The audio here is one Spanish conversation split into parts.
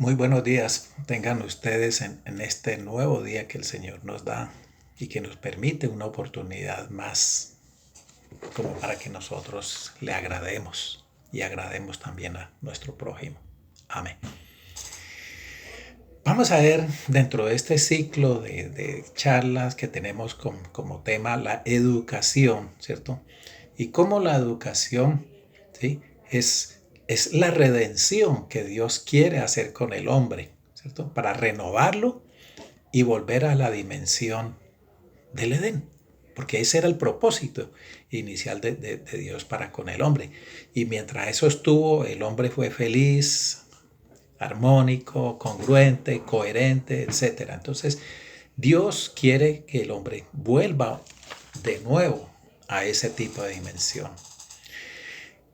Muy buenos días tengan ustedes en este nuevo día que el Señor nos da y que nos permite una oportunidad más como para que nosotros le agrademos y agrademos también a nuestro prójimo. Amén. Vamos a ver dentro de este ciclo de charlas que tenemos como tema la educación, ¿cierto? Y cómo la educación, ¿sí? es la redención que Dios quiere hacer con el hombre, ¿cierto? Para renovarlo y volver a la dimensión del Edén. Porque ese era el propósito inicial de Dios para con el hombre. Y mientras eso estuvo, el hombre fue feliz, armónico, congruente, coherente, etcétera. Entonces, Dios quiere que el hombre vuelva de nuevo a ese tipo de dimensión.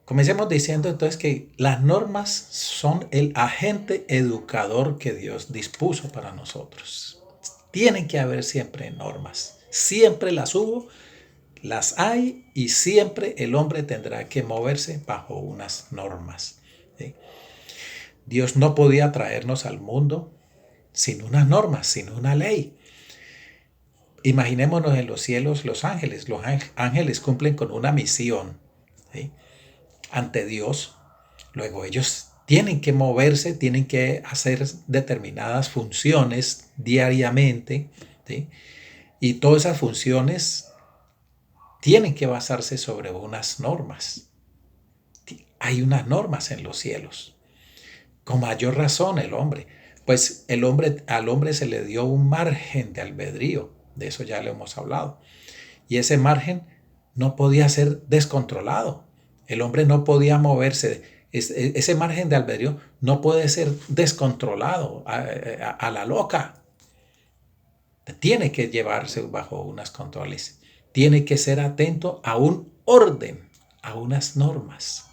Comencemos diciendo entonces que las normas son el agente educador que Dios dispuso para nosotros. Tienen que haber siempre normas. Siempre las hubo, las hay y siempre el hombre tendrá que moverse bajo unas normas. ¿Sí? Dios no podía traernos al mundo sin unas normas, sin una ley. Imaginémonos en los cielos los ángeles. Los ángeles cumplen con una misión, ¿sí? Ante Dios. Luego ellos tienen que moverse, tienen que hacer determinadas funciones diariamente, ¿sí? Y todas esas funciones tienen que basarse sobre unas normas. Hay unas normas en los cielos. Con mayor razón el hombre. Pues al hombre se le dio un margen de albedrío. De eso ya lo hemos hablado. Y ese margen no podía ser descontrolado. El hombre no podía moverse. Ese margen de albedrío no puede ser descontrolado a la loca. Tiene que llevarse bajo unos controles. Tiene que ser atento a un orden, a unas normas.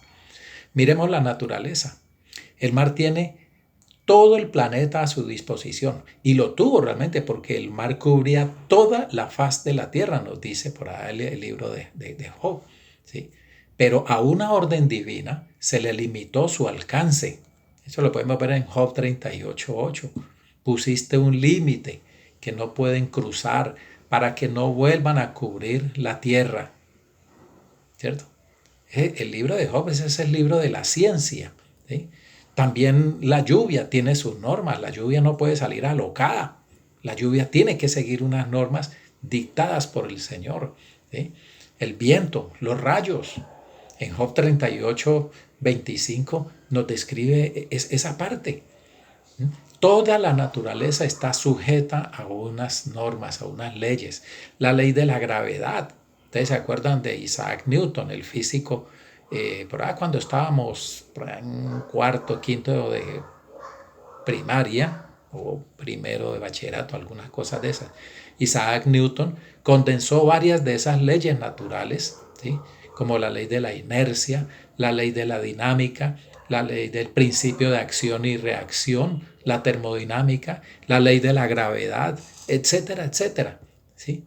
Miremos la naturaleza. El mar tiene todo el planeta a su disposición y lo tuvo realmente porque el mar cubría toda la faz de la tierra, nos dice por ahí el libro de Job, ¿sí? Pero a una orden divina se le limitó su alcance. Eso lo podemos ver en Job 38:8. Pusiste un límite que no pueden cruzar para que no vuelvan a cubrir la tierra, ¿cierto? El libro de Job ese es el libro de la ciencia, ¿sí? También la lluvia tiene sus normas. La lluvia no puede salir alocada. La lluvia tiene que seguir unas normas dictadas por el Señor, ¿sí? El viento, los rayos. En Job 38:25 nos describe esa parte. Toda la naturaleza está sujeta a unas normas, a unas leyes. La ley de la gravedad. Ustedes se acuerdan de Isaac Newton, el físico, por ahí cuando estábamos por ahí en cuarto, quinto de primaria o primero de bachillerato, algunas cosas de esas. Isaac Newton condensó varias de esas leyes naturales, ¿sí? Como la ley de la inercia, la ley de la dinámica, la ley del principio de acción y reacción, la termodinámica, la ley de la gravedad, etcétera, etcétera, ¿sí?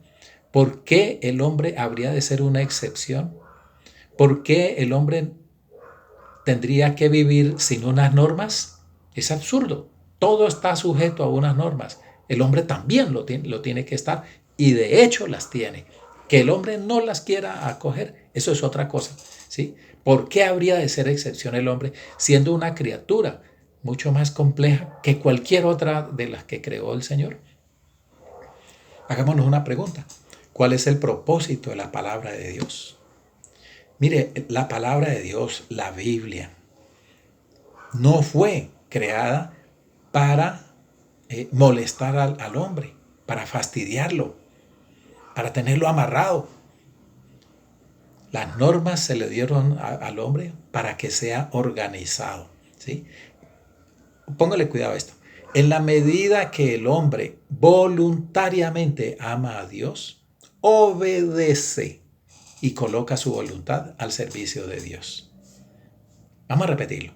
¿Por qué el hombre habría de ser una excepción? ¿Por qué el hombre tendría que vivir sin unas normas? Es absurdo. Todo está sujeto a unas normas. El hombre también lo tiene que estar y de hecho las tiene. Que el hombre no las quiera acoger, eso es otra cosa, ¿sí? ¿Por qué habría de ser excepción el hombre siendo una criatura mucho más compleja que cualquier otra de las que creó el Señor? Hagámonos una pregunta. ¿Cuál es el propósito de la palabra de Dios? Mire, la palabra de Dios, la Biblia, no fue creada para molestar al hombre, para fastidiarlo, para tenerlo amarrado. Las normas se le dieron al hombre para que sea organizado, ¿sí? Póngale cuidado a esto. En la medida que el hombre voluntariamente ama a Dios, obedece y coloca su voluntad al servicio de Dios. Vamos a repetirlo.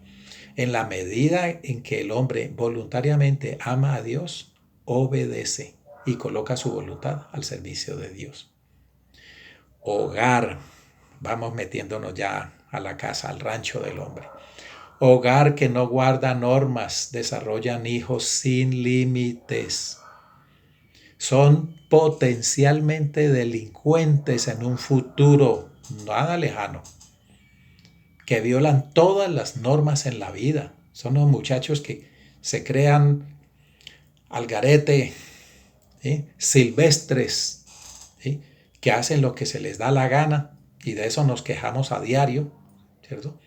En la medida en que el hombre voluntariamente ama a Dios, obedece y coloca su voluntad al servicio de Dios. Hogar. Vamos metiéndonos ya a la casa, al rancho del hombre. Hogar que no guarda normas desarrollan hijos sin límites. Son potencialmente delincuentes en un futuro nada lejano, que violan todas las normas en la vida. Son los muchachos que se crean al garete, ¿sí? Silvestres, ¿sí? Que hacen lo que se les da la gana, y de eso nos quejamos a diario, ¿cierto?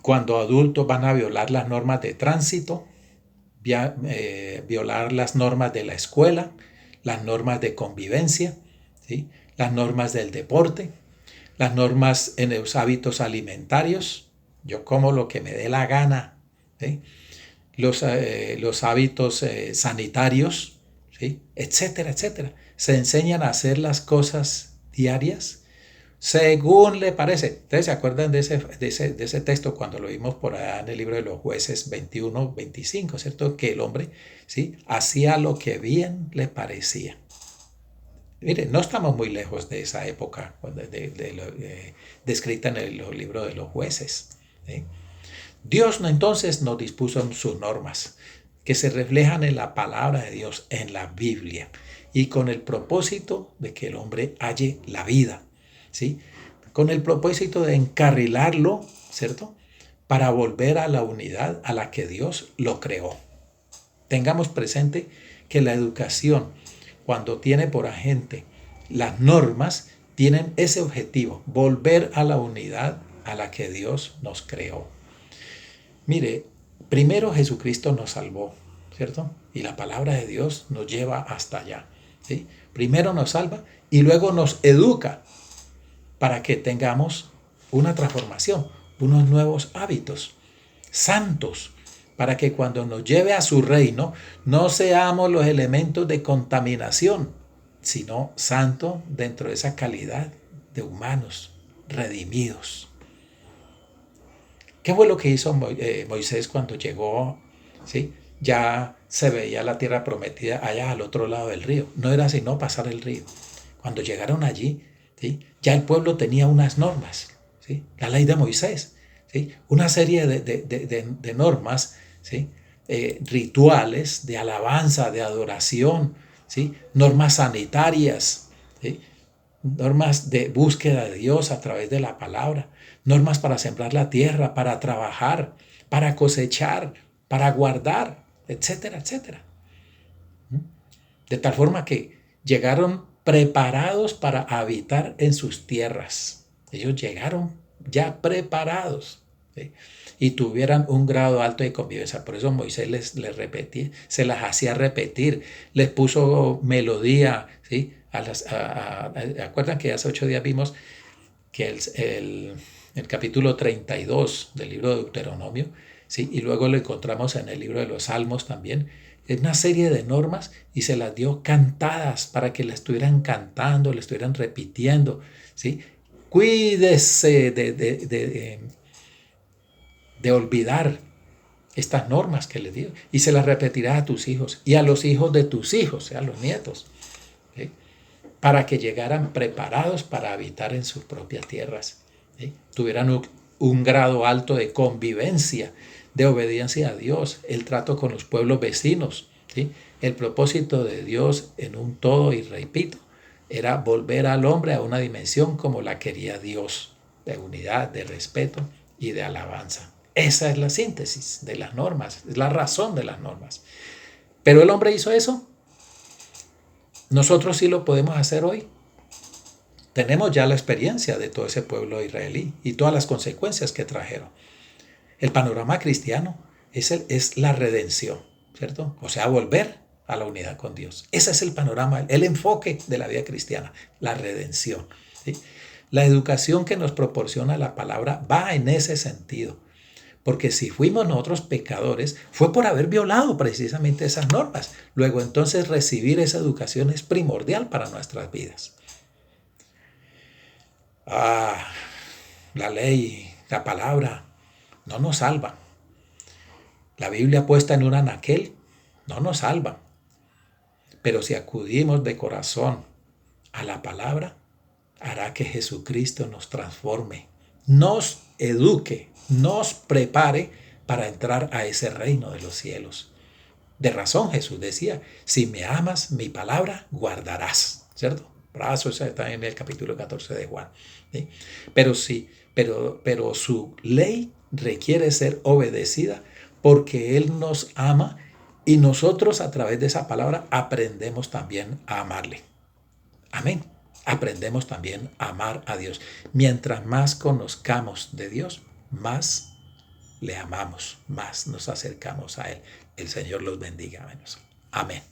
Cuando adultos van a violar las normas de tránsito, violar las normas de la escuela, las normas de convivencia, ¿sí? Las normas del deporte, las normas en los hábitos alimentarios. Yo como lo que me dé la gana, ¿sí? Los hábitos sanitarios, ¿sí? Etcétera, etcétera. Se enseñan a hacer las cosas diarias según le parece. ¿Ustedes se acuerdan de ese texto cuando lo vimos por allá en el libro de los jueces 21, 25, ¿cierto? Que el hombre, ¿sí?, hacía lo que bien le parecía. Mire, no estamos muy lejos de esa época descrita en el libro de los jueces, ¿sí? Dios entonces nos dispuso sus normas, que se reflejan en la palabra de Dios, en la Biblia, y con el propósito de que el hombre halle la vida, ¿sí? Con el propósito de encarrilarlo, ¿cierto?, para volver a la unidad a la que Dios lo creó. Tengamos presente que la educación, cuando tiene por agente las normas, tienen ese objetivo, volver a la unidad a la que Dios nos creó. Mire, primero Jesucristo nos salvó, ¿cierto? Y la palabra de Dios nos lleva hasta allá, ¿sí? Primero nos salva y luego nos educa para que tengamos una transformación, unos nuevos hábitos santos, para que cuando nos lleve a su reino no seamos los elementos de contaminación, sino santos dentro de esa calidad de humanos redimidos. ¿Qué fue lo que hizo Moisés cuando llegó? ¿Sí? Ya se veía la tierra prometida allá al otro lado del río. No era sino pasar el río. Cuando llegaron allí, ¿sí?, ya el pueblo tenía unas normas, ¿sí?, la ley de Moisés, ¿sí?, una serie de normas, ¿sí?, rituales de alabanza, de adoración, ¿sí?, normas sanitarias, ¿sí?, normas de búsqueda de Dios a través de la palabra, normas para sembrar la tierra, para trabajar, para cosechar, para guardar, etcétera, etcétera. De tal forma que llegaron preparados para habitar en sus tierras. Ellos llegaron ya preparados, ¿sí?, y tuvieran un grado alto de convivencia. Por eso Moisés les repetía, se las hacía repetir, les puso melodía, ¿sí? ¿Acuerdan que hace 8 días vimos que el capítulo 32 del libro de Deuteronomio, ¿sí?, y luego lo encontramos en el libro de los Salmos también? Es una serie de normas y se las dio cantadas para que la estuvieran cantando, la estuvieran repitiendo, ¿sí? Cuídese de olvidar estas normas que les dio, y se las repetirás a tus hijos y a los hijos de tus hijos, a los nietos, ¿sí?, para que llegaran preparados para habitar en sus propias tierras, ¿sí?, tuvieran un grado alto de convivencia, de obediencia a Dios, el trato con los pueblos vecinos, ¿sí? El propósito de Dios en un todo, y repito, era volver al hombre a una dimensión como la quería Dios, de unidad, de respeto y de alabanza. Esa es la síntesis de las normas, es la razón de las normas. Pero el hombre hizo eso. Nosotros sí lo podemos hacer hoy. Tenemos ya la experiencia de todo ese pueblo israelí y todas las consecuencias que trajeron. El panorama cristiano es la redención, ¿cierto? O sea, volver a la unidad con Dios. Ese es el panorama, el enfoque de la vida cristiana, la redención, ¿sí? La educación que nos proporciona la palabra va en ese sentido. Porque si fuimos nosotros pecadores, fue por haber violado precisamente esas normas. Luego entonces recibir esa educación es primordial para nuestras vidas. La ley, la palabra, no nos salva. La Biblia puesta en un anaquel no nos salva. Pero si acudimos de corazón a la palabra, hará que Jesucristo nos transforme, nos eduque, nos prepare para entrar a ese reino de los cielos. De razón Jesús decía, si me amas, mi palabra guardarás, ¿cierto? Eso está en el capítulo 14 de Juan. ¿Sí? Pero sí, pero su ley requiere ser obedecida porque Él nos ama y nosotros a través de esa palabra aprendemos también a amarle. Amén. Aprendemos también a amar a Dios. Mientras más conozcamos de Dios, más le amamos, más nos acercamos a Él. El Señor los bendiga. Amén.